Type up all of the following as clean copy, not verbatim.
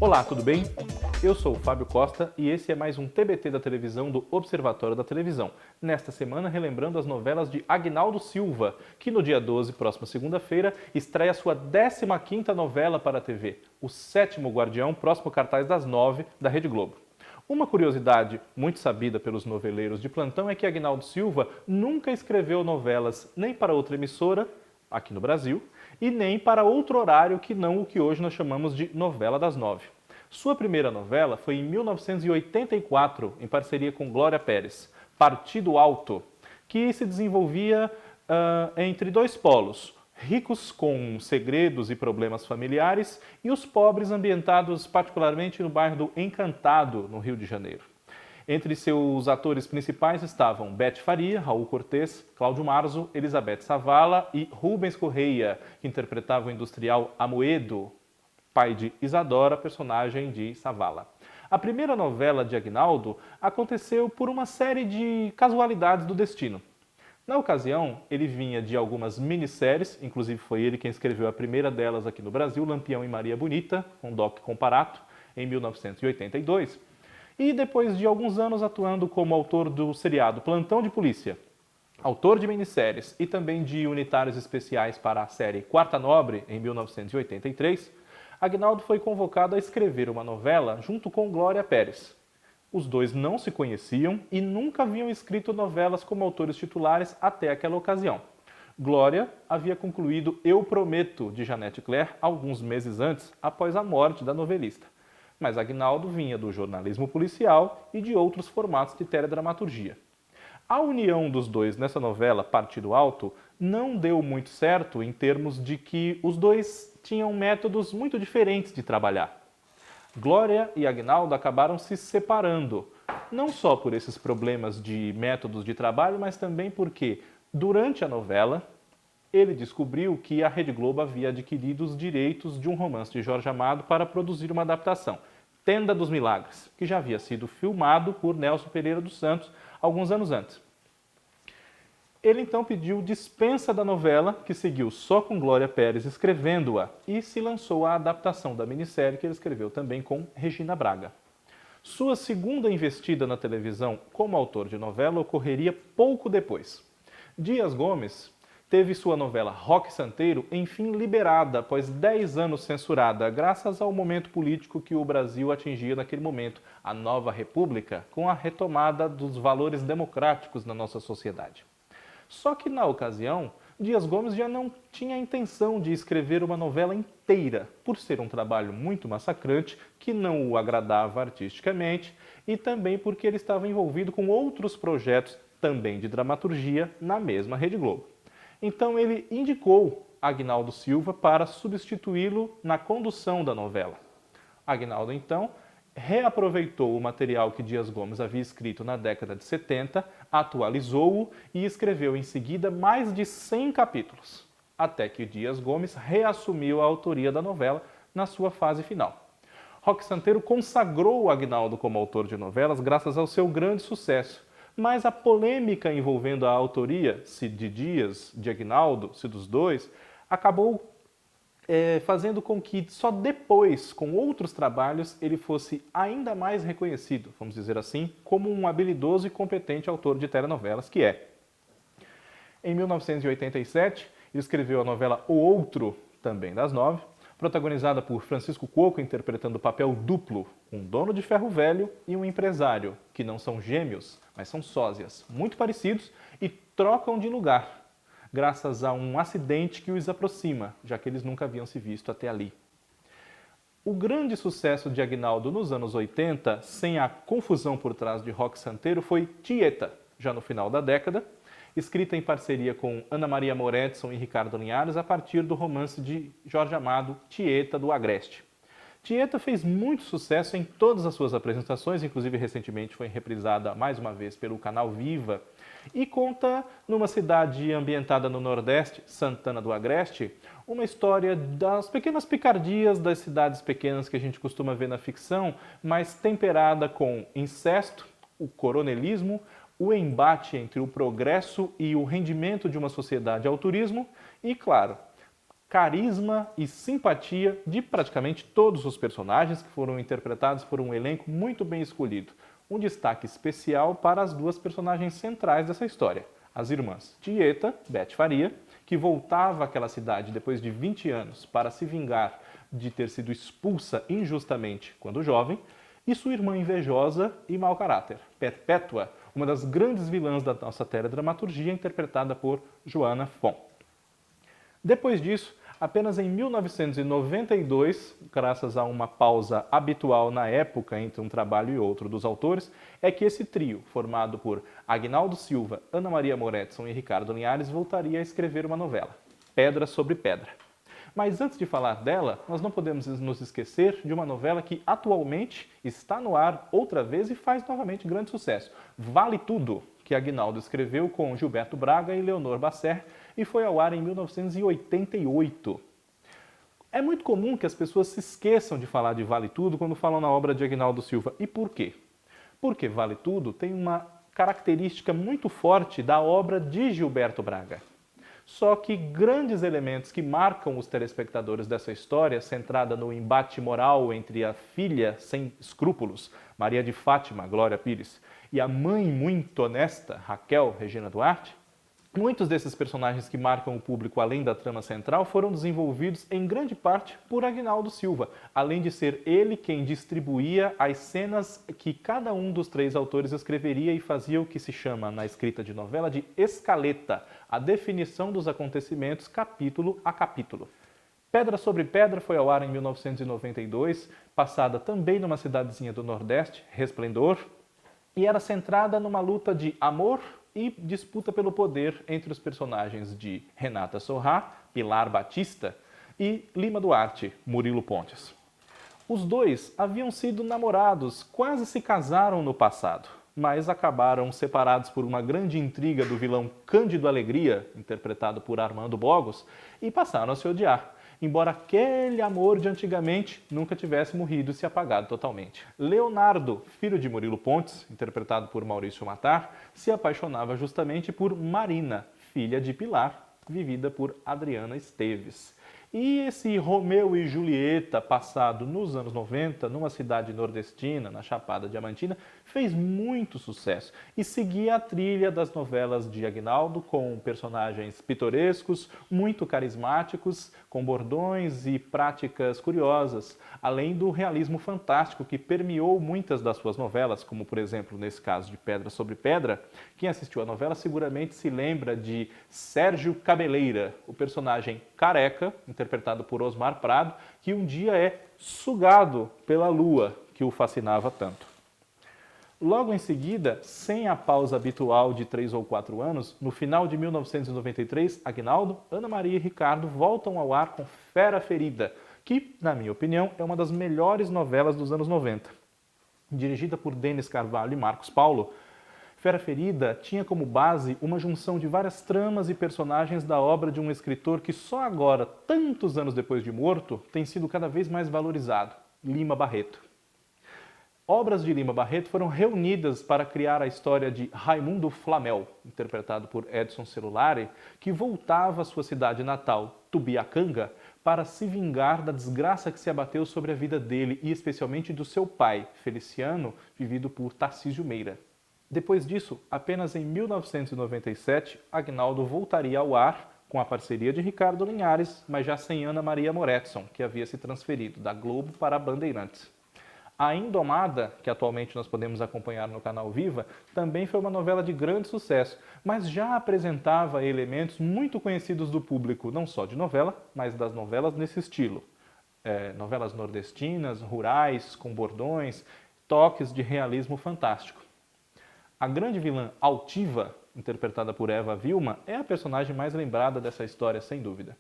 Olá, tudo bem? Eu sou o Fábio Costa e esse é mais um TBT da televisão do Observatório da Televisão. Nesta semana, relembrando as novelas de Agnaldo Silva, que no dia 12, próxima segunda-feira, estreia sua 15ª novela para a TV, O Sétimo Guardião, próximo cartaz das 9 da Rede Globo. Uma curiosidade muito sabida pelos noveleiros de plantão é que Agnaldo Silva nunca escreveu novelas nem para outra emissora, aqui no Brasil, e nem para outro horário que não o que hoje nós chamamos de novela das 9. Sua primeira novela foi em 1984, em parceria com Glória Pérez, Partido Alto, que se desenvolvia entre dois polos, ricos com segredos e problemas familiares e os pobres ambientados particularmente no bairro do Encantado, no Rio de Janeiro. Entre seus atores principais estavam Beth Faria, Raul Cortez, Cláudio Marzo, Elizabeth Savala e Rubens Correia, que interpretava o industrial Amoedo, pai de Isadora, personagem de Savala. A primeira novela de Agnaldo aconteceu por uma série de casualidades do destino. Na ocasião, ele vinha de algumas minisséries, inclusive foi ele quem escreveu a primeira delas aqui no Brasil, Lampião e Maria Bonita, com Doc Comparato, em 1982, e depois de alguns anos atuando como autor do seriado Plantão de Polícia, autor de minisséries e também de unitários especiais para a série Quarta Nobre, em 1983, Agnaldo foi convocado a escrever uma novela junto com Glória Pérez. Os dois não se conheciam e nunca haviam escrito novelas como autores titulares até aquela ocasião. Glória havia concluído Eu Prometo, de Janete Claire, alguns meses antes, após a morte da novelista. Mas Agnaldo vinha do jornalismo policial e de outros formatos de teledramaturgia. A união dos dois nessa novela, Partido Alto, não deu muito certo em termos de que os dois tinham métodos muito diferentes de trabalhar. Glória e Agnaldo acabaram se separando, não só por esses problemas de métodos de trabalho, mas também porque, durante a novela, ele descobriu que a Rede Globo havia adquirido os direitos de um romance de Jorge Amado para produzir uma adaptação, Tenda dos Milagres, que já havia sido filmado por Nelson Pereira dos Santos alguns anos antes. Ele então pediu dispensa da novela, que seguiu só com Glória Pérez escrevendo-a, e se lançou a adaptação da minissérie que ele escreveu também com Regina Braga. Sua segunda investida na televisão como autor de novela ocorreria pouco depois. Dias Gomes teve sua novela Roque Santeiro, enfim, liberada após 10 anos censurada, graças ao momento político que o Brasil atingia naquele momento, a nova república, com a retomada dos valores democráticos na nossa sociedade. Só que, na ocasião, Dias Gomes já não tinha a intenção de escrever uma novela inteira, por ser um trabalho muito massacrante, que não o agradava artisticamente, e também porque ele estava envolvido com outros projetos, também de dramaturgia, na mesma Rede Globo. Então ele indicou Agnaldo Silva para substituí-lo na condução da novela. Agnaldo, então, reaproveitou o material que Dias Gomes havia escrito na década de 70, atualizou-o e escreveu em seguida mais de 100 capítulos, até que Dias Gomes reassumiu a autoria da novela na sua fase final. Roque Santeiro consagrou Agnaldo como autor de novelas graças ao seu grande sucesso, mas a polêmica envolvendo a autoria, se de Dias, de Agnaldo, se dos dois, acabou fazendo com que só depois, com outros trabalhos, ele fosse ainda mais reconhecido, vamos dizer assim, como um habilidoso e competente autor de telenovelas que é. Em 1987, ele escreveu a novela O Outro, também das 9, protagonizada por Francisco Cuoco interpretando o papel duplo, um dono de ferro velho e um empresário, que não são gêmeos, mas são sósias, muito parecidos e trocam de lugar, graças a um acidente que os aproxima, já que eles nunca haviam se visto até ali. O grande sucesso de Agnaldo nos anos 80, sem a confusão por trás de Roque Santeiro, foi Tieta, já no final da década, escrita em parceria com Ana Maria Moretson e Ricardo Linhares a partir do romance de Jorge Amado, Tieta do Agreste. Tieta fez muito sucesso em todas as suas apresentações, inclusive recentemente foi reprisada mais uma vez pelo canal Viva, e conta, numa cidade ambientada no Nordeste, Santana do Agreste, uma história das pequenas picardias das cidades pequenas que a gente costuma ver na ficção, mas temperada com incesto, o coronelismo, o embate entre o progresso e o rendimento de uma sociedade ao turismo e, claro, carisma e simpatia de praticamente todos os personagens, que foram interpretados por um elenco muito bem escolhido. Um destaque especial para as duas personagens centrais dessa história, as irmãs Tieta, Beth Faria, que voltava àquela cidade depois de 20 anos para se vingar de ter sido expulsa injustamente quando jovem, e sua irmã invejosa e mau caráter, Perpétua, uma das grandes vilãs da nossa teledramaturgia, interpretada por Joana Fon. Depois disso, apenas em 1992, graças a uma pausa habitual na época entre um trabalho e outro dos autores, é que esse trio, formado por Aguinaldo Silva, Ana Maria Moretson e Ricardo Linhares, voltaria a escrever uma novela, Pedra sobre Pedra. Mas antes de falar dela, nós não podemos nos esquecer de uma novela que atualmente está no ar outra vez e faz novamente grande sucesso. Vale Tudo, que Aguinaldo escreveu com Gilberto Braga e Leonor Basser e foi ao ar em 1988. É muito comum que as pessoas se esqueçam de falar de Vale Tudo quando falam na obra de Aguinaldo Silva. E por quê? Porque Vale Tudo tem uma característica muito forte da obra de Gilberto Braga. Só que grandes elementos que marcam os telespectadores dessa história, centrada no embate moral entre a filha sem escrúpulos, Maria de Fátima, Glória Pires, e a mãe muito honesta, Raquel Regina Duarte, muitos desses personagens que marcam o público além da trama central foram desenvolvidos em grande parte por Aguinaldo Silva, além de ser ele quem distribuía as cenas que cada um dos três autores escreveria e fazia o que se chama na escrita de novela de escaleta, a definição dos acontecimentos capítulo a capítulo. Pedra sobre Pedra foi ao ar em 1992, passada também numa cidadezinha do Nordeste, Resplendor, e era centrada numa luta de amor e disputa pelo poder entre os personagens de Renata Sorrá, Pilar Batista e Lima Duarte, Murilo Pontes. Os dois haviam sido namorados, quase se casaram no passado, mas acabaram separados por uma grande intriga do vilão Cândido Alegria, interpretado por Armando Bogos, e passaram a se odiar, embora aquele amor de antigamente nunca tivesse morrido e se apagado totalmente. Leonardo, filho de Murilo Pontes, interpretado por Maurício Matar, se apaixonava justamente por Marina, filha de Pilar, vivida por Adriana Esteves. E esse Romeu e Julieta, passado nos anos 90, numa cidade nordestina, na Chapada Diamantina, fez muito sucesso e seguia a trilha das novelas de Aguinaldo, com personagens pitorescos, muito carismáticos, com bordões e práticas curiosas, além do realismo fantástico que permeou muitas das suas novelas, como por exemplo nesse caso de Pedra sobre Pedra. Quem assistiu a novela seguramente se lembra de Sérgio Cabeleira, o personagem careca, interpretado por Osmar Prado, que um dia é sugado pela lua que o fascinava tanto. Logo em seguida, sem a pausa habitual de 3 ou 4 anos, no final de 1993, Aguinaldo, Ana Maria e Ricardo voltam ao ar com Fera Ferida, que, na minha opinião, é uma das melhores novelas dos anos 90. Dirigida por Denis Carvalho e Marcos Paulo, Fera Ferida tinha como base uma junção de várias tramas e personagens da obra de um escritor que só agora, tantos anos depois de morto, tem sido cada vez mais valorizado, Lima Barreto. Obras de Lima Barreto foram reunidas para criar a história de Raimundo Flamel, interpretado por Edson Celulari, que voltava à sua cidade natal, Tubiacanga, para se vingar da desgraça que se abateu sobre a vida dele e especialmente do seu pai, Feliciano, vivido por Tarcísio Meira. Depois disso, apenas em 1997, Aguinaldo voltaria ao ar com a parceria de Ricardo Linhares, mas já sem Ana Maria Moretson, que havia se transferido da Globo para a Bandeirantes. A Indomada, que atualmente nós podemos acompanhar no canal Viva, também foi uma novela de grande sucesso, mas já apresentava elementos muito conhecidos do público, não só de novela, mas das novelas nesse estilo. Novelas nordestinas, rurais, com bordões, toques de realismo fantástico. A grande vilã Altiva, interpretada por Eva Vilma, é a personagem mais lembrada dessa história, sem dúvida.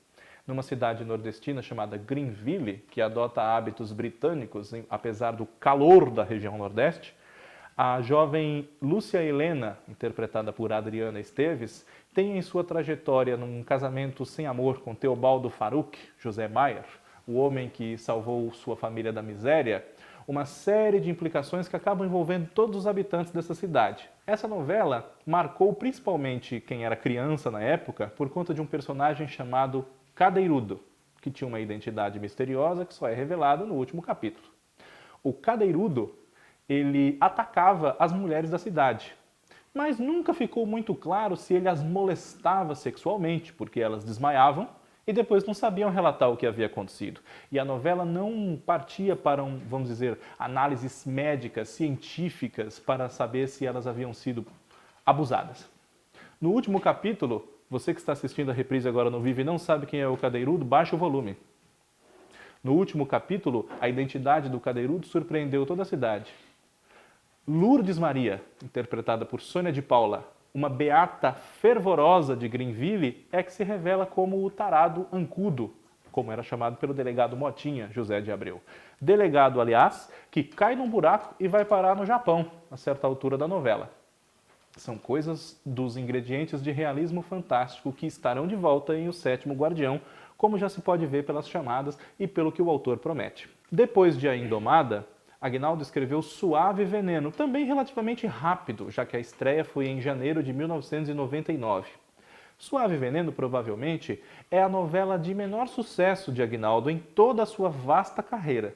Numa cidade nordestina chamada Greenville, que adota hábitos britânicos, apesar do calor da região nordeste, a jovem Lúcia Helena, interpretada por Adriana Esteves, tem em sua trajetória num casamento sem amor com Teobaldo Faruq, José Maier, o homem que salvou sua família da miséria, uma série de implicações que acabam envolvendo todos os habitantes dessa cidade. Essa novela marcou principalmente quem era criança na época por conta de um personagem chamado Cadeirudo, que tinha uma identidade misteriosa que só é revelada no último capítulo. O Cadeirudo, ele atacava as mulheres da cidade, mas nunca ficou muito claro se ele as molestava sexualmente, porque elas desmaiavam e depois não sabiam relatar o que havia acontecido. E a novela não partia para, vamos dizer, análises médicas, científicas, para saber se elas haviam sido abusadas. No último capítulo, você que está assistindo a reprise agora no Vivo e não sabe quem é o Cadeirudo, baixa o volume. No último capítulo, a identidade do Cadeirudo surpreendeu toda a cidade. Lourdes Maria, interpretada por Sônia de Paula, uma beata fervorosa de Greenville, é que se revela como o tarado Ancudo, como era chamado pelo delegado Motinha, José de Abreu. Delegado, aliás, que cai num buraco e vai parar no Japão, a certa altura da novela. São coisas dos ingredientes de realismo fantástico que estarão de volta em O Sétimo Guardião, como já se pode ver pelas chamadas e pelo que o autor promete. Depois de A Indomada, Aguinaldo escreveu Suave Veneno, também relativamente rápido, já que a estreia foi em janeiro de 1999. Suave Veneno, provavelmente, é a novela de menor sucesso de Aguinaldo em toda a sua vasta carreira.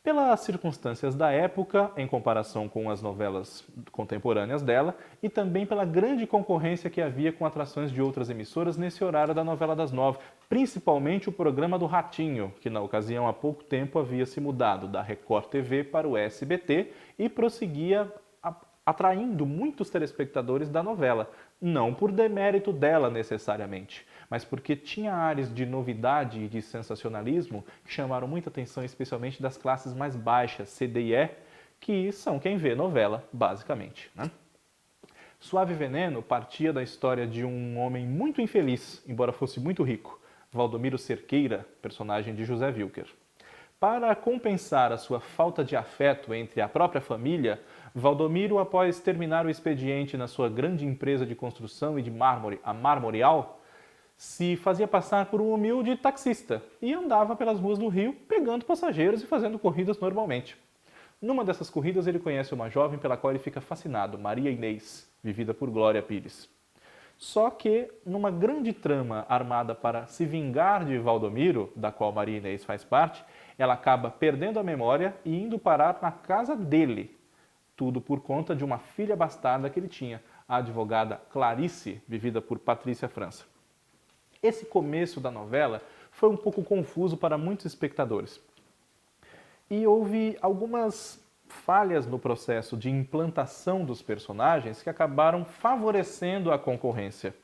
Pelas circunstâncias da época, em comparação com as novelas contemporâneas dela, e também pela grande concorrência que havia com atrações de outras emissoras nesse horário da novela das 9, principalmente o programa do Ratinho, que na ocasião há pouco tempo havia se mudado da Record TV para o SBT e prosseguia atraindo muitos telespectadores da novela, não por demérito dela necessariamente, mas porque tinha áreas de novidade e de sensacionalismo que chamaram muita atenção, especialmente das classes mais baixas, C, D e E, que são quem vê novela, basicamente, né? Suave Veneno partia da história de um homem muito infeliz, embora fosse muito rico, Valdomiro Cerqueira, personagem de José Wilker. Para compensar a sua falta de afeto entre a própria família, Valdomiro, após terminar o expediente na sua grande empresa de construção e de mármore, a Marmoreal, se fazia passar por um humilde taxista e andava pelas ruas do Rio pegando passageiros e fazendo corridas normalmente. Numa dessas corridas ele conhece uma jovem pela qual ele fica fascinado, Maria Inês, vivida por Glória Pires. Só que, numa grande trama armada para se vingar de Valdomiro, da qual Maria Inês faz parte, ela acaba perdendo a memória e indo parar na casa dele. Tudo por conta de uma filha bastarda que ele tinha, a advogada Clarice, vivida por Patrícia França. Esse começo da novela foi um pouco confuso para muitos espectadores. E houve algumas falhas no processo de implantação dos personagens que acabaram favorecendo a concorrência.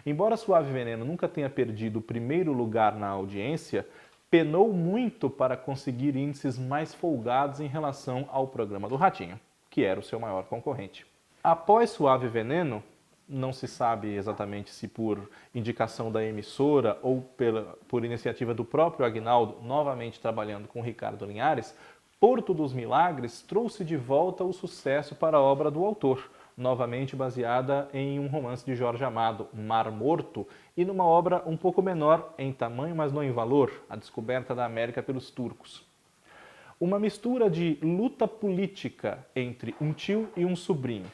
Embora Suave Veneno nunca tenha perdido o primeiro lugar na audiência, penou muito para conseguir índices mais folgados em relação ao programa do Ratinho, que era o seu maior concorrente. Após Suave Veneno, não se sabe exatamente se por indicação da emissora ou por iniciativa do próprio Aguinaldo, novamente trabalhando com Ricardo Linhares, Porto dos Milagres trouxe de volta o sucesso para a obra do autor, novamente baseada em um romance de Jorge Amado, Mar Morto, e numa obra um pouco menor em tamanho, mas não em valor, A Descoberta da América pelos Turcos. Uma mistura de luta política entre um tio e um sobrinho.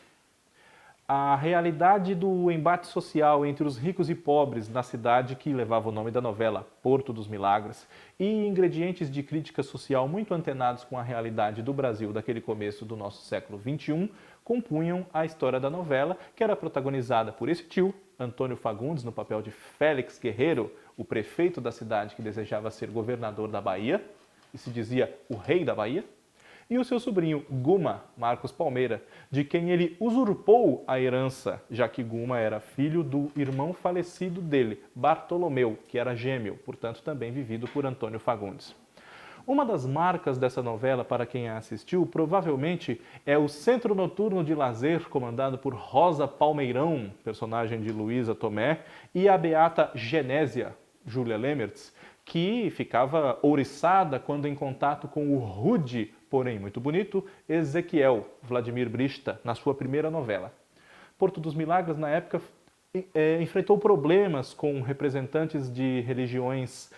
A realidade do embate social entre os ricos e pobres na cidade que levava o nome da novela, Porto dos Milagres, e ingredientes de crítica social muito antenados com a realidade do Brasil daquele começo do nosso século XXI, compunham a história da novela, que era protagonizada por esse tio, Antônio Fagundes, no papel de Félix Guerreiro, o prefeito da cidade que desejava ser governador da Bahia, e se dizia o rei da Bahia, e o seu sobrinho Guma, Marcos Palmeira, de quem ele usurpou a herança, já que Guma era filho do irmão falecido dele, Bartolomeu, que era gêmeo, portanto também vivido por Antônio Fagundes. Uma das marcas dessa novela, para quem a assistiu, provavelmente é o Centro Noturno de Lazer, comandado por Rosa Palmeirão, personagem de Luísa Tomé, e a beata Genésia, Júlia Lemertz, que ficava ouriçada quando em contato com o rude, porém muito bonito, Ezequiel Vladimir Brista, na sua primeira novela. Porto dos Milagres, na época, enfrentou problemas com representantes de religiões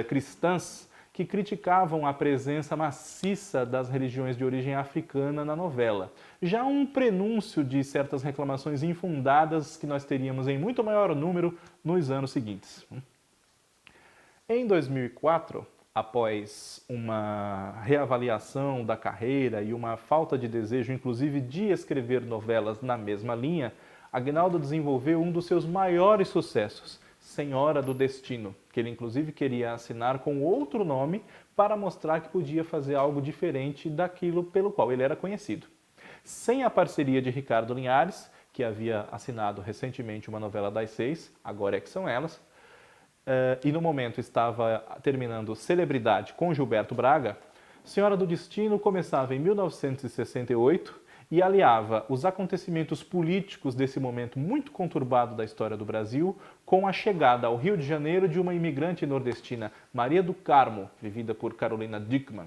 cristãs que criticavam a presença maciça das religiões de origem africana na novela. Já um prenúncio de certas reclamações infundadas que nós teríamos em muito maior número nos anos seguintes. Em 2004, após uma reavaliação da carreira e uma falta de desejo, inclusive, de escrever novelas na mesma linha, Aguinaldo desenvolveu um dos seus maiores sucessos, Senhora do Destino, que ele inclusive queria assinar com outro nome para mostrar que podia fazer algo diferente daquilo pelo qual ele era conhecido. Sem a parceria de Ricardo Linhares, que havia assinado recentemente uma novela das 6, Agora é que são elas, e no momento estava terminando Celebridade com Gilberto Braga, Senhora do Destino começava em 1968 e aliava os acontecimentos políticos desse momento muito conturbado da história do Brasil com a chegada ao Rio de Janeiro de uma imigrante nordestina, Maria do Carmo, vivida por Carolina Dickmann.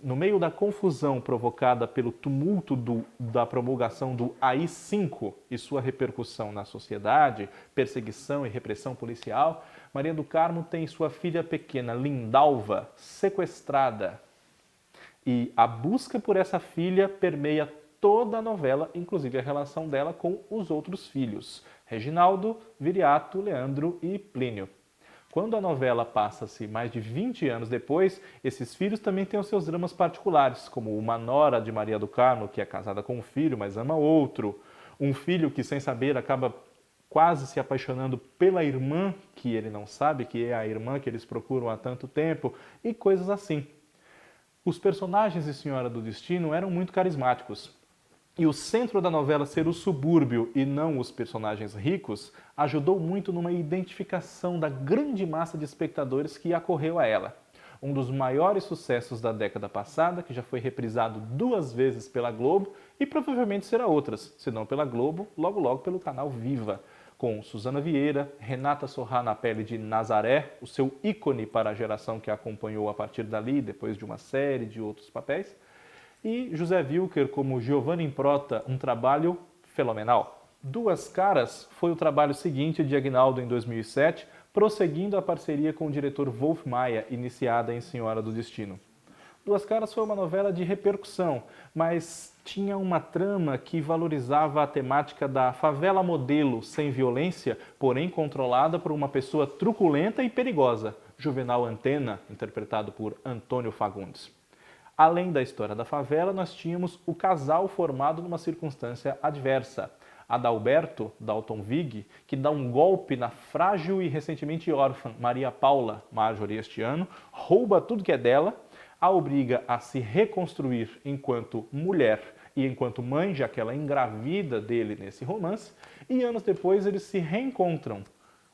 No meio da confusão provocada pelo tumulto da promulgação do AI-5 e sua repercussão na sociedade, perseguição e repressão policial, Maria do Carmo tem sua filha pequena, Lindalva, sequestrada. E a busca por essa filha permeia toda a novela, inclusive a relação dela com os outros filhos, Reginaldo, Viriato, Leandro e Plínio. Quando a novela passa-se mais de 20 anos depois, esses filhos também têm os seus dramas particulares, como uma nora de Maria do Carmo, que é casada com um filho, mas ama outro, um filho que, sem saber, acaba quase se apaixonando pela irmã, que ele não sabe que é a irmã que eles procuram há tanto tempo, e coisas assim. Os personagens de Senhora do Destino eram muito carismáticos. E o centro da novela ser o subúrbio e não os personagens ricos ajudou muito numa identificação da grande massa de espectadores que acorreu a ela. Um dos maiores sucessos da década passada, que já foi reprisado 2 vezes pela Globo e provavelmente será outras, se não pela Globo, logo logo pelo canal Viva, com Suzana Vieira, Renata Sorrah na pele de Nazaré, o seu ícone para a geração que a acompanhou a partir dali, depois de uma série de outros papéis, e José Wilker como Giovanni Improta, um trabalho fenomenal. Duas Caras foi o trabalho seguinte de Aguinaldo em 2007, prosseguindo a parceria com o diretor Wolf Maia, iniciada em Senhora do Destino. Duas Caras foi uma novela de repercussão, mas tinha uma trama que valorizava a temática da favela modelo sem violência, porém controlada por uma pessoa truculenta e perigosa, Juvenal Antena, interpretado por Antônio Fagundes. Além da história da favela, nós tínhamos o casal formado numa circunstância adversa. Adalberto, Dalton Vig, que dá um golpe na frágil e recentemente órfã Maria Paula, Marjorie este ano, rouba tudo que é dela, a obriga a se reconstruir enquanto mulher e enquanto mãe, já que ela engravida dele nesse romance, e anos depois eles se reencontram.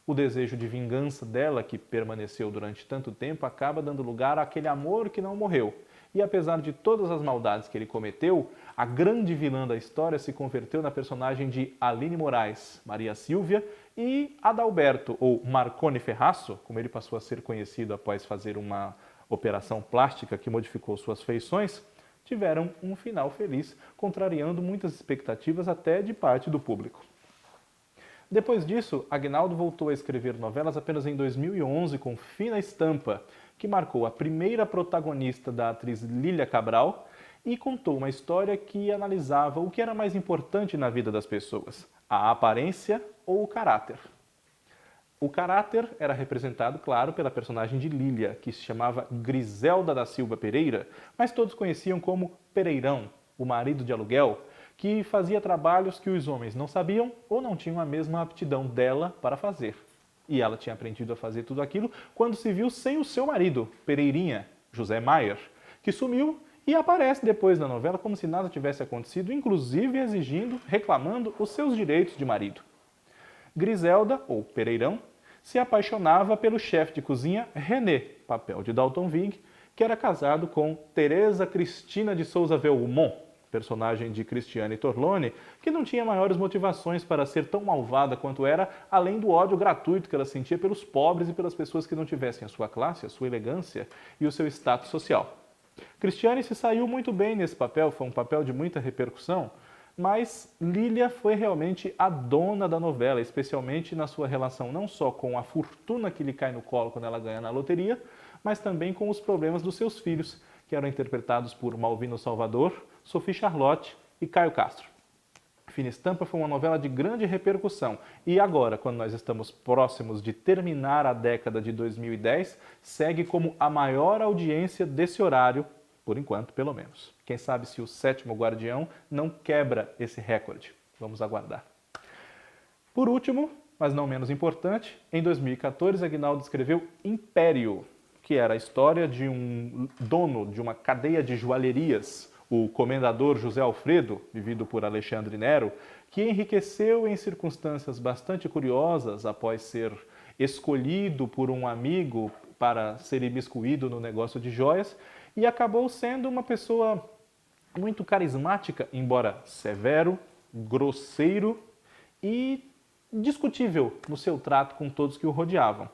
O desejo de vingança dela, que permaneceu durante tanto tempo, acaba dando lugar àquele amor que não morreu. E apesar de todas as maldades que ele cometeu, a grande vilã da história se converteu na personagem de Aline Moraes, Maria Silvia, e Adalberto, ou Marconi Ferraço, como ele passou a ser conhecido após fazer uma operação plástica que modificou suas feições, tiveram um final feliz, contrariando muitas expectativas até de parte do público. Depois disso, Aguinaldo voltou a escrever novelas apenas em 2011 com Fina Estampa, que marcou a primeira protagonista da atriz Lília Cabral e contou uma história que analisava o que era mais importante na vida das pessoas, a aparência ou o caráter. O caráter era representado, claro, pela personagem de Lília, que se chamava Griselda da Silva Pereira, mas todos conheciam como Pereirão, o marido de aluguel, que fazia trabalhos que os homens não sabiam ou não tinham a mesma aptidão dela para fazer. E ela tinha aprendido a fazer tudo aquilo quando se viu sem o seu marido, Pereirinha, José Maier, que sumiu e aparece depois na novela como se nada tivesse acontecido, inclusive exigindo, reclamando os seus direitos de marido. Griselda, ou Pereirão, se apaixonava pelo chefe de cozinha René, papel de Dalton Vig, que era casado com Teresa Cristina de Souza Velmont, personagem de Cristiane Torlone, que não tinha maiores motivações para ser tão malvada quanto era, além do ódio gratuito que ela sentia pelos pobres e pelas pessoas que não tivessem a sua classe, a sua elegância e o seu status social. Cristiane se saiu muito bem nesse papel, foi um papel de muita repercussão, mas Lília foi realmente a dona da novela, especialmente na sua relação não só com a fortuna que lhe cai no colo quando ela ganha na loteria, mas também com os problemas dos seus filhos, que eram interpretados por Malvino Salvador, Sophie Charlotte e Caio Castro. Fina Estampa foi uma novela de grande repercussão e agora, quando nós estamos próximos de terminar a década de 2010, segue como a maior audiência desse horário, por enquanto, pelo menos. Quem sabe se o Sétimo Guardião não quebra esse recorde. Vamos aguardar. Por último, mas não menos importante, em 2014, Aguinaldo escreveu Império, que era a história de um dono de uma cadeia de joalherias, o comendador José Alfredo, vivido por Alexandre Nero, que enriqueceu em circunstâncias bastante curiosas após ser escolhido por um amigo para ser imiscuído no negócio de joias e acabou sendo uma pessoa muito carismática, embora severo, grosseiro e discutível no seu trato com todos que o rodeavam.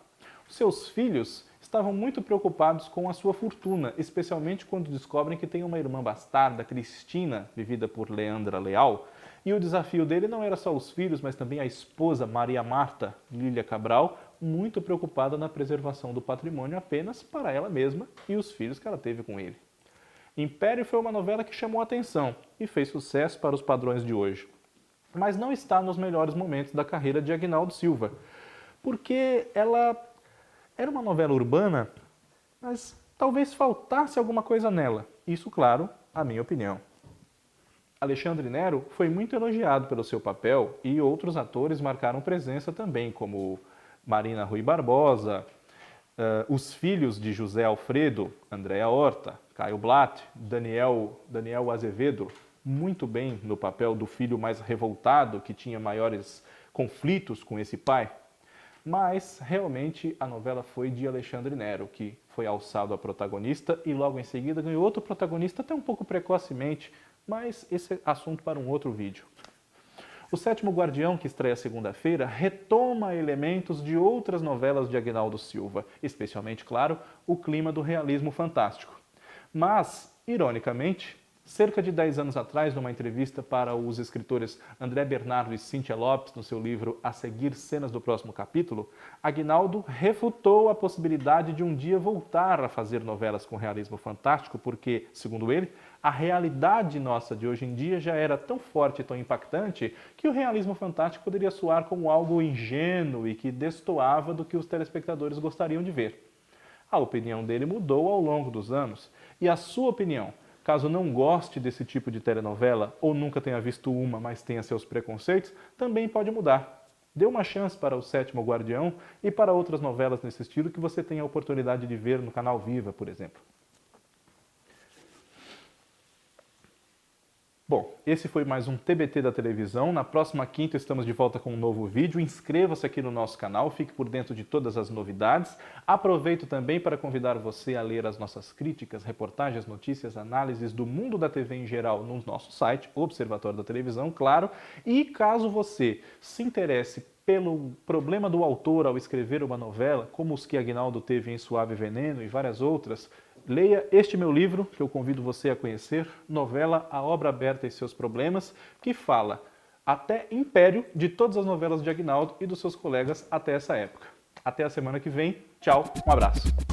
Seus filhos estavam muito preocupados com a sua fortuna, especialmente quando descobrem que tem uma irmã bastarda, Cristina, vivida por Leandra Leal, e o desafio dele não era só os filhos, mas também a esposa, Maria Marta Lília Cabral, muito preocupada na preservação do patrimônio apenas para ela mesma e os filhos que ela teve com ele. Império foi uma novela que chamou a atenção e fez sucesso para os padrões de hoje, mas não está nos melhores momentos da carreira de Aguinaldo Silva, porque ela era uma novela urbana, mas talvez faltasse alguma coisa nela. Isso, claro, a minha opinião. Alexandre Nero foi muito elogiado pelo seu papel e outros atores marcaram presença também, como Marina Rui Barbosa, os filhos de José Alfredo, Andréa Horta, Caio Blatt, Daniel Azevedo, muito bem no papel do filho mais revoltado, que tinha maiores conflitos com esse pai. Mas, realmente, a novela foi de Alexandre Nero, que foi alçado a protagonista e logo em seguida ganhou outro protagonista até um pouco precocemente, mas esse é assunto para um outro vídeo. O Sétimo Guardião, que estreia segunda-feira, retoma elementos de outras novelas de Aguinaldo Silva, especialmente, claro, o clima do realismo fantástico. Mas, ironicamente, cerca de 10 anos atrás, numa entrevista para os escritores André Bernardo e Cíntia Lopes, no seu livro A Seguir Cenas do Próximo Capítulo, Aguinaldo refutou a possibilidade de um dia voltar a fazer novelas com realismo fantástico, porque, segundo ele, a realidade nossa de hoje em dia já era tão forte e tão impactante que o realismo fantástico poderia soar como algo ingênuo e que destoava do que os telespectadores gostariam de ver. A opinião dele mudou ao longo dos anos. E a sua opinião? Caso não goste desse tipo de telenovela ou nunca tenha visto uma, mas tenha seus preconceitos, também pode mudar. Dê uma chance para o Sétimo Guardião e para outras novelas nesse estilo que você tenha a oportunidade de ver no canal Viva, por exemplo. Bom, esse foi mais um TBT da televisão. Na próxima quinta estamos de volta com um novo vídeo. Inscreva-se aqui no nosso canal, fique por dentro de todas as novidades. Aproveito também para convidar você a ler as nossas críticas, reportagens, notícias, análises do mundo da TV em geral no nosso site, Observatório da Televisão, claro. E caso você se interesse pelo problema do autor ao escrever uma novela, como os que Aguinaldo teve em Suave Veneno e várias outras, leia este meu livro, que eu convido você a conhecer, Novela A Obra Aberta e Seus Problemas, que fala até Império de todas as novelas de Aguinaldo e dos seus colegas até essa época. Até a semana que vem. Tchau, um abraço.